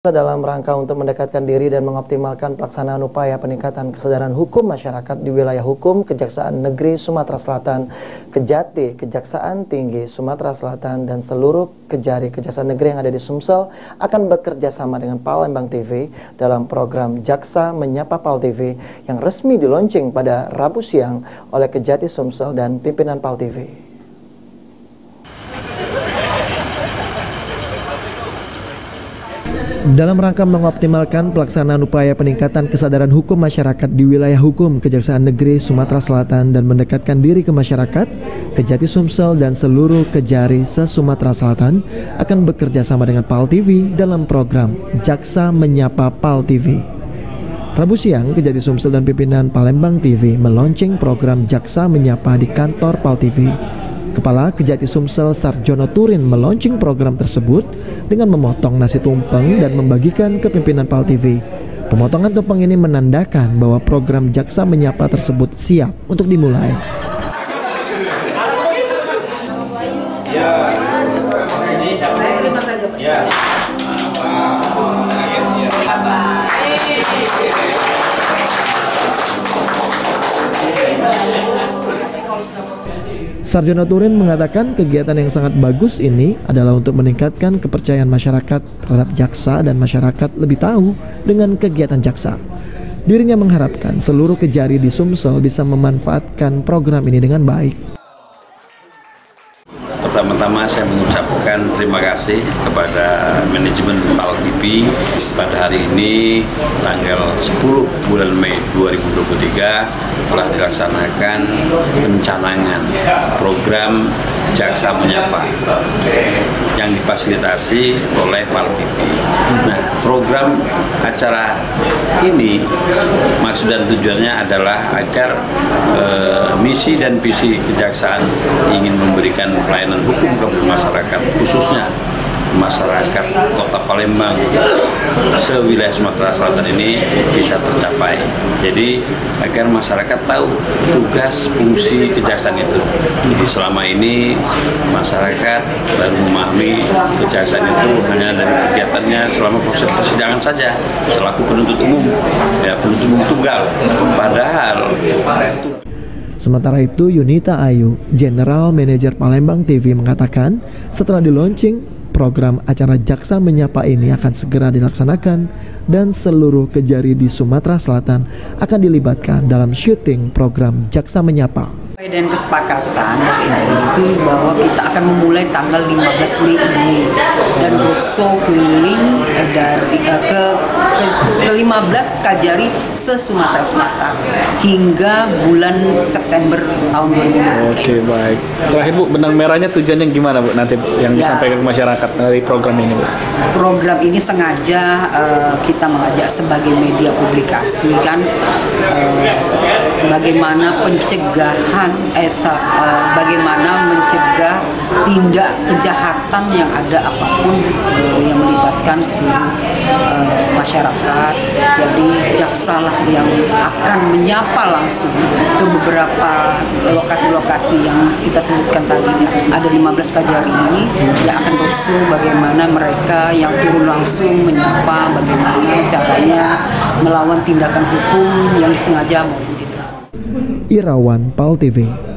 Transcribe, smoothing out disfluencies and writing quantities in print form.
Dalam rangka untuk mendekatkan diri dan mengoptimalkan pelaksanaan upaya peningkatan kesadaran hukum masyarakat di wilayah hukum Kejaksaan Negeri Sumatera Selatan, Kejati, Kejaksaan Tinggi Sumatera Selatan, dan seluruh Kejari Kejaksaan Negeri yang ada di Sumsel akan bekerja sama dengan Palembang TV dalam program Jaksa Menyapa Pal TV yang resmi dilaunching pada Rabu siang oleh Kejati Sumsel dan pimpinan Pal TV. Dalam rangka mengoptimalkan pelaksanaan upaya peningkatan kesadaran hukum masyarakat di wilayah hukum Kejaksaan Negeri Sumatera Selatan dan mendekatkan diri ke masyarakat, Kejati Sumsel dan seluruh Kejari se-Sumatera Selatan akan bekerja sama dengan Pal TV dalam program Jaksa Menyapa Pal TV. Rabu siang, Kejati Sumsel dan pimpinan Palembang TV meluncing program Jaksa Menyapa di kantor Pal TV. Kepala Kejati Sumsel Sarjono Turin meluncing program tersebut dengan memotong nasi tumpeng dan membagikan ke pimpinan Pal TV. Pemotongan tumpeng ini menandakan bahwa program Jaksa Menyapa tersebut siap untuk dimulai. Sarjono Turin mengatakan kegiatan yang sangat bagus ini adalah untuk meningkatkan kepercayaan masyarakat terhadap jaksa dan masyarakat lebih tahu dengan kegiatan jaksa. Dirinya mengharapkan seluruh Kejari di Sumsel bisa memanfaatkan program ini dengan baik. Pertama-tama saya mengucapkan terima kasih kepada manajemen Pal TV pada hari ini tanggal 10 bulan Mei 2023 telah dilaksanakan pencanangan program Jaksa Menyapa yang difasilitasi oleh Pal TV. Nah, program acara ini maksud dan tujuannya adalah agar misi dan visi kejaksaan ingin memberikan pelayanan hukum kepada masyarakat, khususnya masyarakat Kota Palembang sewilayah Sumatera Selatan ini bisa tercapai. Jadi agar masyarakat tahu tugas fungsi kejaksaan itu. Jadi selama ini masyarakat baru memahami kejaksaan itu hanya dari kegiatannya selama proses persidangan saja selaku penuntut umum, ya penuntut umum tunggal. Padahal Sementara itu, Yunita Ayu, General Manager Palembang TV mengatakan setelah di-launching, program acara Jaksa Menyapa ini akan segera dilaksanakan dan seluruh Kejari di Sumatera Selatan akan dilibatkan dalam syuting program Jaksa Menyapa. Dan kesepakatan itu bahwa kita akan memulai tanggal 15 Mei ini dan roadshow keliling dari ke 15 Kejari se-Sumatera Selatan hingga bulan September tahun 2023. Oke, baik. Terakhir Bu, benang merahnya tujuannya gimana Bu nanti yang disampaikan ke masyarakat dari program ini Bu? Program ini sengaja kita mengajak sebagai media publikasi kan bagaimana pencegahan bagaimana mencegah tindak kejahatan yang ada apapun yang melibatkan seluruh masyarakat. Jadi jaksalah yang akan menyapa langsung ke beberapa lokasi-lokasi yang kita sebutkan tadi. Ada 15 Kejari ini yang akan roadshow bagaimana mereka yang turun langsung menyapa, bagaimana caranya melawan tindakan hukum yang disengaja maupun tidak sengaja. Irawan, Pal TV.